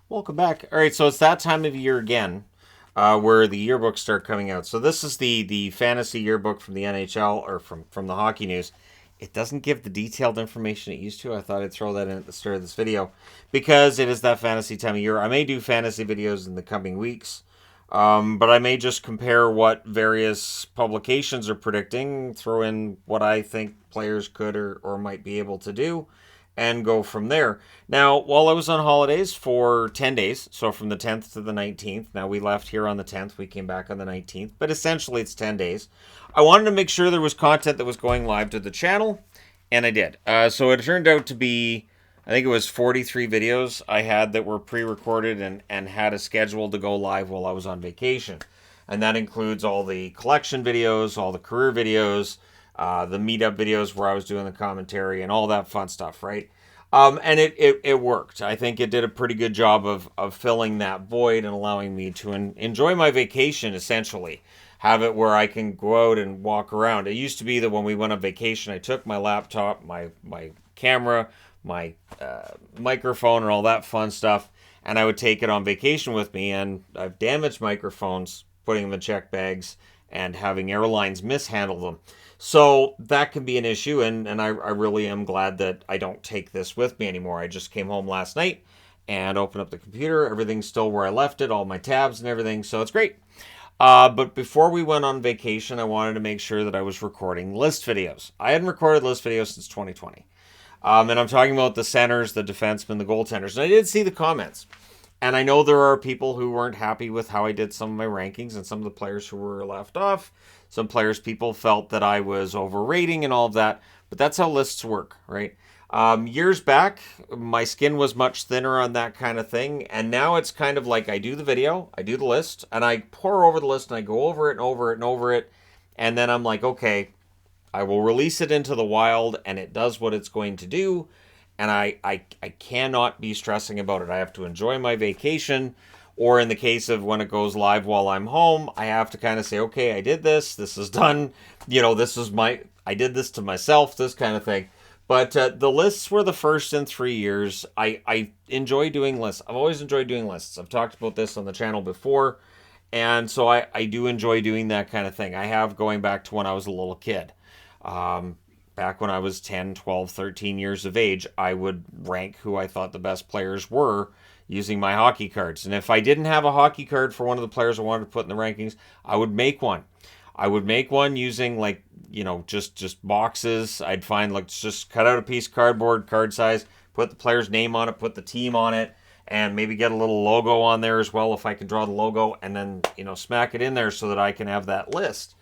Welcome back. All right, so it's that time of year again, where the yearbooks start coming out. So this is the fantasy yearbook from the NHL or from the Hockey News. It doesn't give the detailed information it used to. I thought I'd throw that in at the start of this video because it is that fantasy time of year. I may do fantasy videos in the coming weeks, but I may just compare what various publications are predicting, throw in what I think players could or might be able to do, and go from there. Now, while I was on holidays for 10 days, so from the 10th to the 19th, now we left here on the 10th, we came back on the 19th, but essentially it's 10 days. I wanted to make sure there was content that was going live to the channel, and I did. So it turned out to be, I think it was 43 videos I had that were pre-recorded and had a schedule to go live while I was on vacation. And that includes all the collection videos, all the career videos, the meetup videos where I was doing the commentary and all that fun stuff, right? And it worked. I think it did a pretty good job of filling that void and allowing me to enjoy my vacation, essentially. Have it where I can go out and walk around. It used to be that when we went on vacation, I took my laptop, my camera, my microphone, and all that fun stuff, and I would take it on vacation with me. And I've damaged microphones, putting them in check bags, and having airlines mishandle them. So that can be an issue, and I really am glad that I don't take this with me anymore. I just came home last night and opened up the computer. Everything's still where I left it, all my tabs and everything, so it's great. But before we went on vacation, I wanted to make sure that I was recording list videos. I hadn't recorded list videos since 2020. And I'm talking about the centers, the defensemen, the goaltenders. And I did see the comments. And I know there are people who weren't happy with how I did some of my rankings and some of the players who were left off. Some players, people felt that I was overrating and all of that. But that's how lists work, right? Years back, my skin was much thinner on that kind of thing. And now it's kind of like I do the video, I do the list, and I pour over the list and I go over it and over it and over it. And then I'm like, okay, I will release it into the wild and it does what it's going to do. And I cannot be stressing about it. I have to enjoy my vacation. Or in the case of when it goes live while I'm home, I have to kind of say, okay, I did this. This is done. This is I did this to myself, this kind of thing. But the lists were the first in 3 years. I enjoy doing lists. I've always enjoyed doing lists. I've talked about this on the channel before. And so I do enjoy doing that kind of thing. I have going back to when I was a little kid. Back when I was 10, 12, 13 years of age, I would rank who I thought the best players were using my hockey cards. And if I didn't have a hockey card for one of the players I wanted to put in the rankings, I would make one. I would make one using just boxes. I'd find just cut out a piece of cardboard, card size, put the player's name on it, put the team on it, and maybe get a little logo on there as well if I can draw the logo, and then smack it in there so that I can have that list.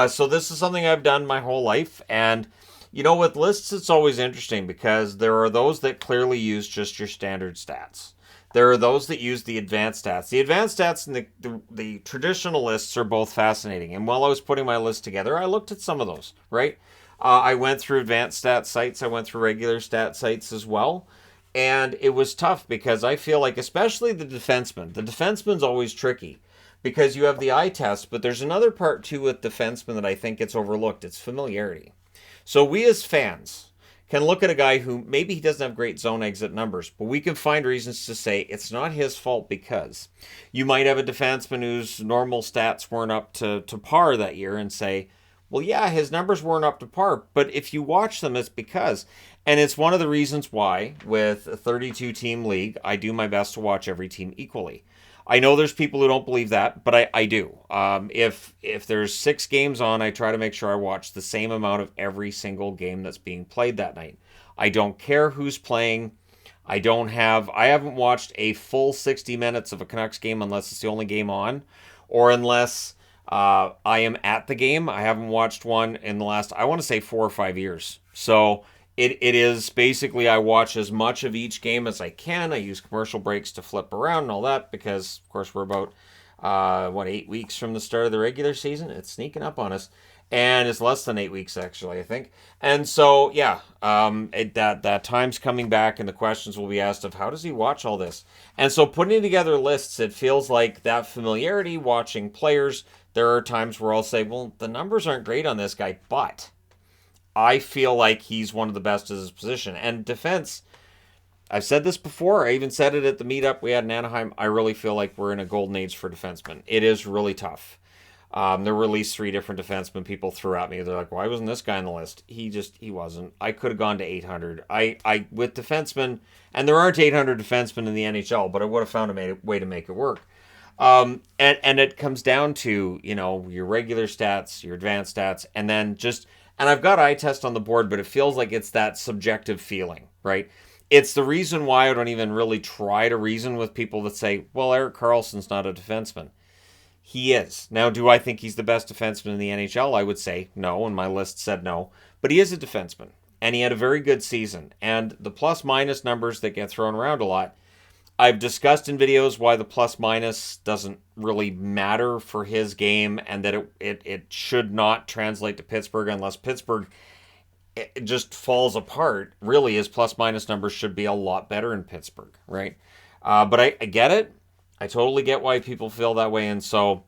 So this is something I've done my whole life, and with lists, it's always interesting because there are those that clearly use just your standard stats. There are those that use the advanced stats. The advanced stats and the traditional lists are both fascinating. And while I was putting my list together, I looked at some of those, right? I went through advanced stat sites. I went through regular stat sites as well. And it was tough because I feel like, especially the defenseman's always tricky because you have the eye test, but there's another part too with defensemen that I think gets overlooked. It's familiarity. So we as fans can look at a guy who maybe he doesn't have great zone exit numbers, but we can find reasons to say it's not his fault because you might have a defenseman whose normal stats weren't up to par that year and say, well, yeah, his numbers weren't up to par, but if you watch them, it's because. And it's one of the reasons why, with a 32-team league, I do my best to watch every team equally. I know there's people who don't believe that, but I do. If there's 6 games on, I try to make sure I watch the same amount of every single game that's being played that night. I don't care who's playing. I haven't watched a full 60 minutes of a Canucks game unless it's the only game on, or unless I am at the game. I haven't watched one in the last, I want to say 4 or 5 years. So it is basically I watch as much of each game as I can. I use commercial breaks to flip around and all that because, of course, we're about, 8 weeks from the start of the regular season. It's sneaking up on us. And it's less than 8 weeks, actually, I think. And so, yeah, that time's coming back and the questions will be asked of how does he watch all this? And so putting together lists, it feels like that familiarity, watching players, there are times where I'll say, well, the numbers aren't great on this guy, but I feel like he's one of the best at his position. And defense, I've said this before. I even said it at the meetup we had in Anaheim. I really feel like we're in a golden age for defensemen. It is really tough. There were at least 3 different defensemen people threw at me. They're like, why wasn't this guy on the list? He wasn't. I could have gone to 800. With defensemen, and there aren't 800 defensemen in the NHL, but I would have found a way to make it work. And it comes down to, your regular stats, your advanced stats, and then and I've got eye test on the board, but it feels like it's that subjective feeling, right? It's the reason why I don't even really try to reason with people that say, well, Erik Karlsson's not a defenseman. He is. Now, do I think he's the best defenseman in the NHL? I would say no, and my list said no. But he is a defenseman, and he had a very good season. And the plus-minus numbers that get thrown around a lot, I've discussed in videos why the plus-minus doesn't really matter for his game, and that it should not translate to Pittsburgh unless Pittsburgh it just falls apart. Really, his plus-minus numbers should be a lot better in Pittsburgh, right? But I get it. I totally get why people feel that way, and so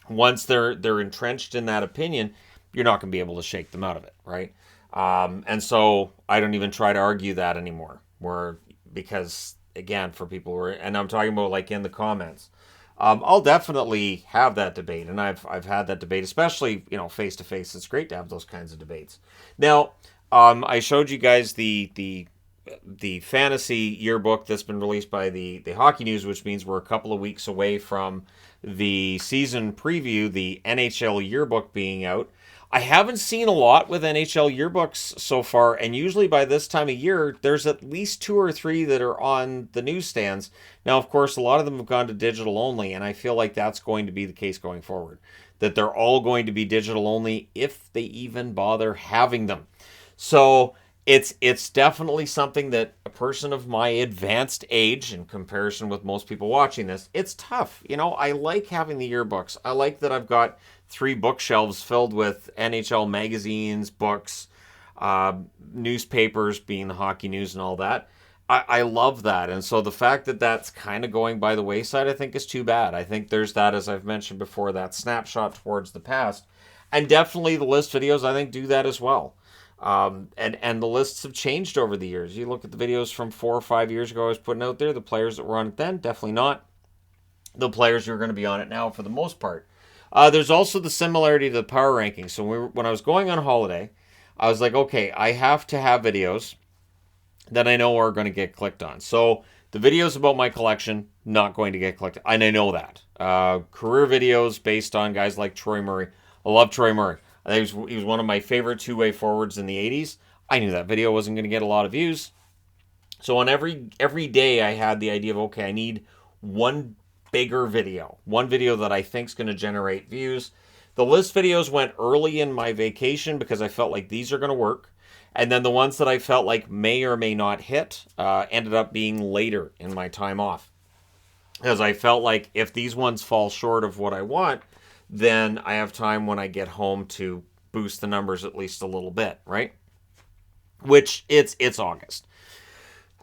once they're entrenched in that opinion, you're not going to be able to shake them out of it, right? And so I don't even try to argue that anymore, because again, for people who are, and I'm talking about like in the comments, I'll definitely have that debate, and I've had that debate, especially face to face. It's great to have those kinds of debates. Now, I showed you guys the fantasy yearbook that's been released by the Hockey News, which means we're a couple of weeks away from the season preview, the NHL Yearbook being out. I haven't seen a lot with NHL yearbooks so far, and usually by this time of year, there's at least 2 or 3 that are on the newsstands. Now, of course, a lot of them have gone to digital only, and I feel like that's going to be the case going forward, that they're all going to be digital only if they even bother having them. So it's definitely something that a person of my advanced age, in comparison with most people watching this, it's tough. I like having the yearbooks. I like that I've got 3 bookshelves filled with NHL magazines, books, newspapers, being the Hockey News and all that. I love that. And so the fact that that's kind of going by the wayside, I think is too bad. I think there's that, as I've mentioned before, that snapshot towards the past. And definitely the list videos, I think, do that as well. And the lists have changed over the years. You look at the videos from 4 or 5 years ago I was putting out there, the players that were on it then, definitely not the players who are going to be on it now for the most part. There's also the similarity to the power rankings. So when I was going on holiday, I was like, okay, I have to have videos that I know are going to get clicked on. So the videos about my collection, not going to get clicked on. And I know that. Career videos based on guys like Troy Murray. I love Troy Murray. I think he was one of my favorite two-way forwards in the 80s. I knew that video wasn't going to get a lot of views. So on every day I had the idea of, okay, I need one bigger video. One video that I think is going to generate views. The list videos went early in my vacation because I felt like these are going to work. And then the ones that I felt like may or may not hit ended up being later in my time off. Because I felt like if these ones fall short of what I want, then I have time when I get home to boost the numbers at least a little bit, right? Which it's August.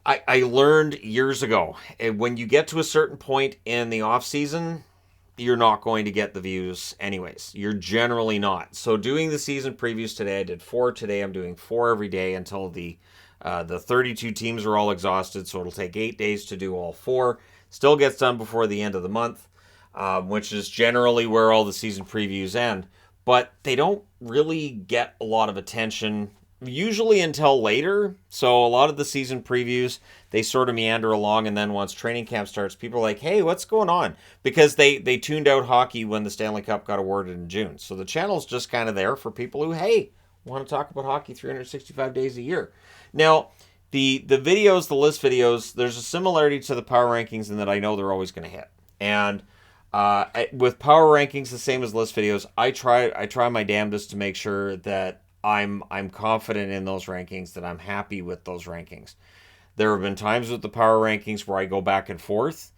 I learned years ago, when you get to a certain point in the off season, you're not going to get the views anyways. You're generally not. So doing the season previews today, I did 4 today. I'm doing 4 every day until the 32 teams are all exhausted. So it'll take 8 days to do all 4. Still gets done before the end of the month, which is generally where all the season previews end. But they don't really get a lot of attention usually until later. So a lot of the season previews, they sort of meander along, and then once training camp starts, people are like, hey, what's going on? Because they tuned out hockey when the Stanley Cup got awarded in June. So the channel's just kind of there for people who, hey, want to talk about hockey 365 days a year. Now, the videos, the list videos, there's a similarity to the power rankings in that I know they're always going to hit. And with power rankings, the same as list videos, I try my damnedest to make sure that I'm confident in those rankings, that I'm happy with those rankings. There have been times with the power rankings where I go back and forth,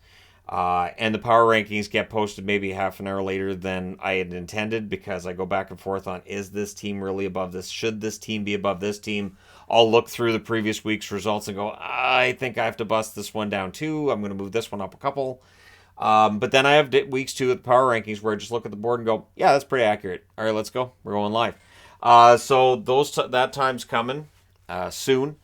and the power rankings get posted maybe half an hour later than I had intended, because I go back and forth on, is this team really above this? Should this team be above this team? I'll look through the previous week's results and go, I think I have to bust this one down too. I'm going to move this one up a couple. But then I have weeks too with power rankings where I just look at the board and go, yeah, that's pretty accurate. All right, let's go. We're going live. So that time's coming soon.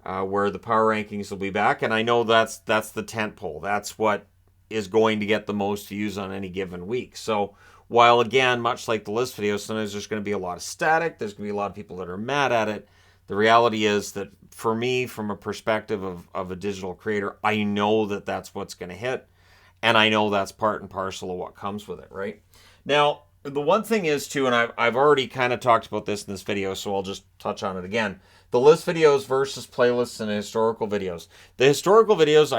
where the power rankings will be back, and I know that's the tent pole. That's what is going to get the most views on any given week. So while, again, much like the list videos, sometimes there's going to be a lot of static, there's going to be a lot of people that are mad at it. The reality is that for me, from a perspective of a digital creator, I know that that's what's going to hit, and I know that's part and parcel of what comes with it, right? Now, the one thing is, too, and I've already kind of talked about this in this video, so I'll just touch on it again. The list videos versus playlists and historical videos. The historical videos,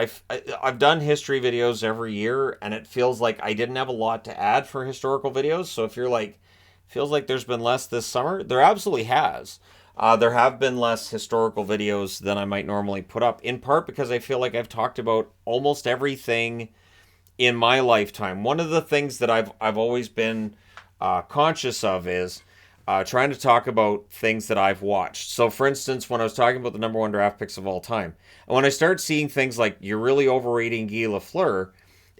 I've done history videos every year, and it feels like I didn't have a lot to add for historical videos. So if you're like, feels like there's been less this summer, there absolutely has. There have been less historical videos than I might normally put up, in part because I feel like I've talked about almost everything in my lifetime. One of the things that I've always been conscious of is trying to talk about things that I've watched. So, for instance, when I was talking about the number one draft picks of all time, and when I start seeing things like, you're really overrating Guy Lafleur,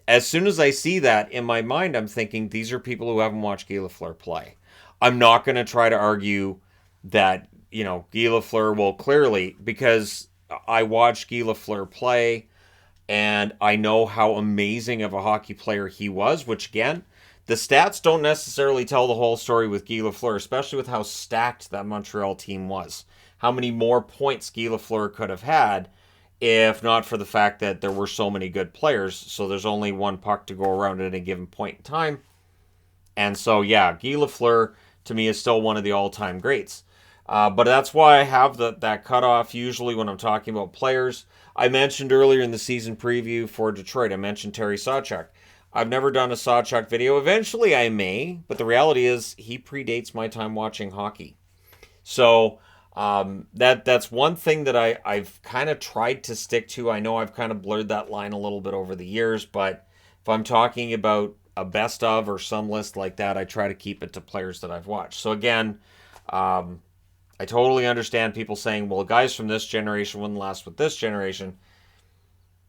as soon as I see that, in my mind, I'm thinking, these are people who haven't watched Guy Lafleur play. I'm not going to try to argue that, Guy Lafleur will clearly, because I watched Guy Lafleur play, and I know how amazing of a hockey player he was, which, again, the stats don't necessarily tell the whole story with Guy Lafleur, especially with how stacked that Montreal team was. How many more points Guy Lafleur could have had if not for the fact that there were so many good players. So there's only one puck to go around at a given point in time. And so, yeah, Guy Lafleur, to me, is still one of the all-time greats. But that's why I have that cutoff usually when I'm talking about players. I mentioned earlier in the season preview for Detroit, I mentioned Terry Sawchuk. I've never done a Sawchuk video. Eventually I may, but the reality is he predates my time watching hockey. So that's one thing that I've kind of tried to stick to. I know I've kind of blurred that line a little bit over the years, but if I'm talking about a best of or some list like that, I try to keep it to players that I've watched. So again, I totally understand people saying, well, guys from this generation wouldn't last with this generation,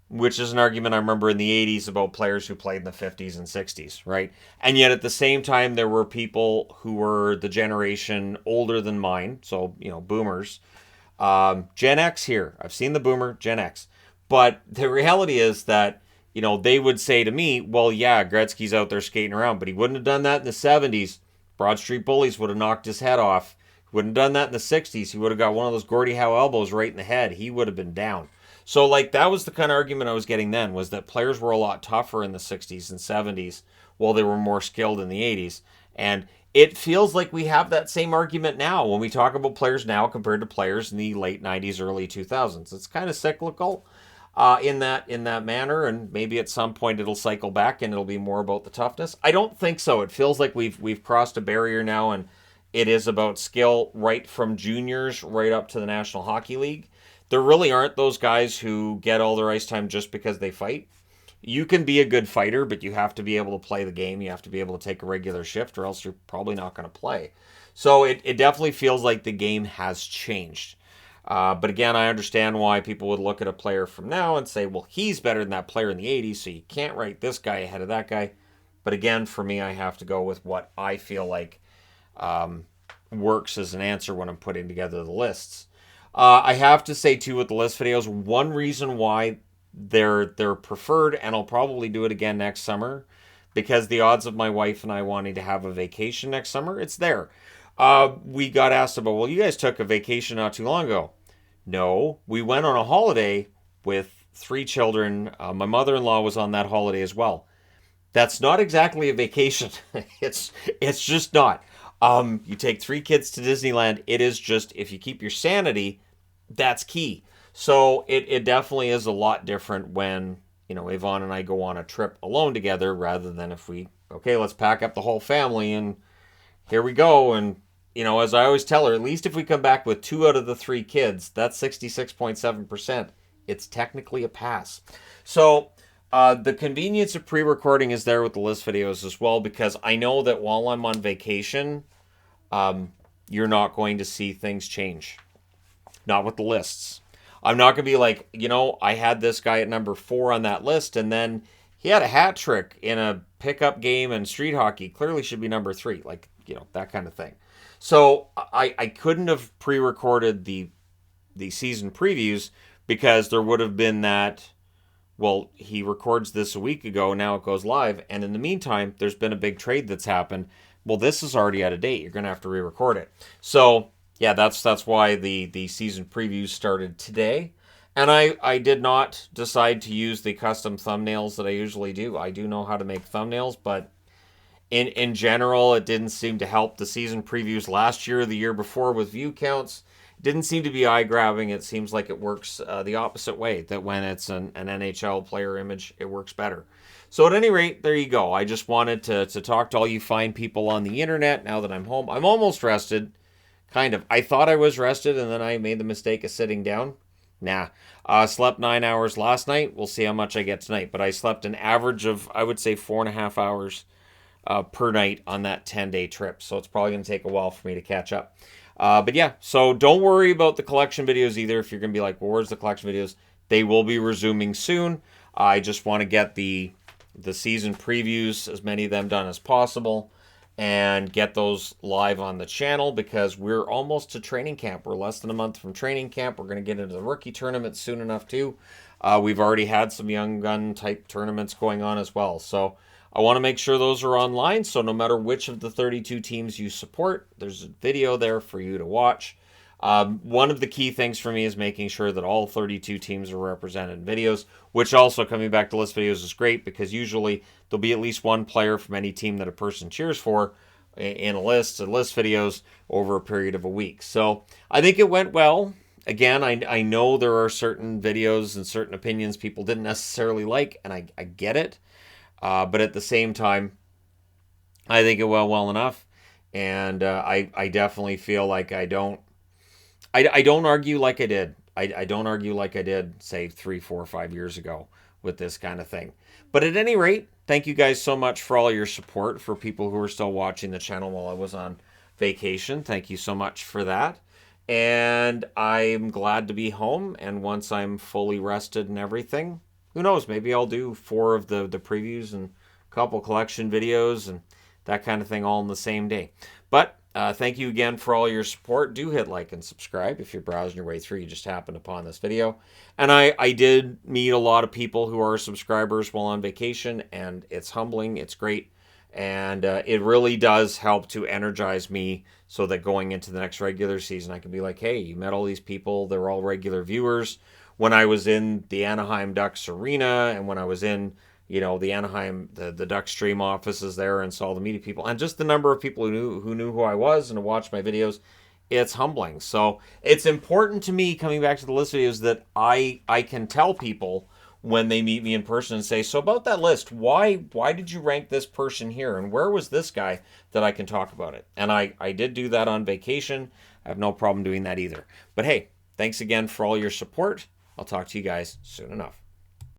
which is an argument I remember in the 80s about players who played in the 50s and 60s, right? And yet at the same time, there were people who were the generation older than mine, so, boomers. Gen X here. I've seen the boomer, Gen X. But the reality is that, they would say to me, well, yeah, Gretzky's out there skating around, but he wouldn't have done that in the 70s. Broad Street Bullies would have knocked his head off. He wouldn't have done that in the 60s. He would have got one of those Gordie Howe elbows right in the head. He would have been down. So, that was the kind of argument I was getting then, was that players were a lot tougher in the 60s and 70s, while they were more skilled in the 80s. And it feels like we have that same argument now when we talk about players now compared to players in the late 90s, early 2000s. It's kind of cyclical in that manner, and maybe at some point it'll cycle back and it'll be more about the toughness. I don't think so. It feels like we've crossed a barrier now, and it is about skill right from juniors right up to the National Hockey League. There really aren't those guys who get all their ice time just because they fight. You can be a good fighter, but you have to be able to play the game. You have to be able to take a regular shift, or else you're probably not going to play. So it definitely feels like the game has changed. But again, I understand why people would look at a player from now and say, well, he's better than that player in the 80s, so you can't rank this guy ahead of that guy. But again, for me, I have to go with what I feel like works as an answer when I'm putting together the lists. I have to say, too, with the list videos, one reason why they're preferred, and I'll probably do it again next summer, because the odds of my wife and I wanting to have a vacation next summer, it's there. We got asked about, well, you guys took a vacation not too long ago. No, we went on a holiday with 3 children. My mother-in-law was on that holiday as well. That's not exactly a vacation. It's just not. You take 3 kids to Disneyland. It is just, if you keep your sanity, that's key. So it definitely is a lot different when, Yvonne and I go on a trip alone together, rather than if let's pack up the whole family and here we go. And, as I always tell her, at least if we come back with 2 out of the 3 kids, that's 66.7%. It's technically a pass. So the convenience of pre-recording is there with the list videos as well, because I know that while I'm on vacation, you're not going to see things change. Not with the lists. I'm not going to be like, I had this guy at number 4 on that list, and then he had a hat trick in a pickup game in street hockey. Clearly should be number 3. That kind of thing. So I couldn't have pre-recorded the the season previews, because there would have been that, well, he records this a week ago, now it goes live, and in the meantime, there's been a big trade that's happened. Well, this is already out of date. You're going to have to re-record it. So, yeah, that's why the season previews started today. And I did not decide to use the custom thumbnails that I usually do. I do know how to make thumbnails, but in general, it didn't seem to help the season previews last year or the year before with view counts. It didn't seem to be eye-grabbing. It seems like it works the opposite way, that when it's an NHL player image, it works better. So at any rate, there you go. I just wanted to talk to all you fine people on the internet now that I'm home. I'm almost rested, kind of. I thought I was rested, and then I made the mistake of sitting down. Nah. Slept 9 hours last night. We'll see how much I get tonight. But I slept an average of, I would say, 4.5 hours per night on that 10-day trip. So it's probably going to take a while for me to catch up. But yeah, so don't worry about the collection videos either. If you're going to be like, well, where's the collection videos? They will be resuming soon. I just want to get the season previews, as many of them done as possible, and get those live on the channel, because we're almost to training camp. We're less than a month from training camp. We're going to get into the rookie tournament soon enough too. We've already had some young gun type tournaments going on as well. So I want to make sure those are online. So no matter which of the 32 teams you support, there's a video there for you to watch. One of the key things for me is making sure that all 32 teams are represented in videos, which also, coming back to list videos, is great, because usually there'll be at least one player from any team that a person cheers for in a list videos over a period of a week. So I think it went well. Again, I know there are certain videos and certain opinions people didn't necessarily like, and I get it. But at the same time, I think it went well enough. And I definitely feel like I don't argue like I did. I don't argue like I did, say, 3, 4, 5 years ago with this kind of thing. But at any rate, thank you guys so much for all your support. For people who are still watching the channel while I was on vacation, thank you so much for that. And I'm glad to be home. And once I'm fully rested and everything, who knows, maybe I'll do 4 of the previews and a couple collection videos and that kind of thing all in the same day. But thank you again for all your support. Do hit like and subscribe if you're browsing your way through. You just happened upon this video. And I did meet a lot of people who are subscribers while on vacation, and it's humbling. It's great. And it really does help to energize me, so that going into the next regular season, I can be like, hey, you met all these people. They're all regular viewers. When I was in the Anaheim Ducks arena, and when I was in, the Anaheim, the Duck Stream offices there, and saw the media people, and just the number of people who knew who I was and who watched my videos, it's humbling. So it's important to me, coming back to the list videos, that I can tell people when they meet me in person and say, so about that list, why did you rank this person here, and where was this guy, that I can talk about it. And I did do that on vacation. I have no problem doing that either. But hey, thanks again for all your support. I'll talk to you guys soon enough.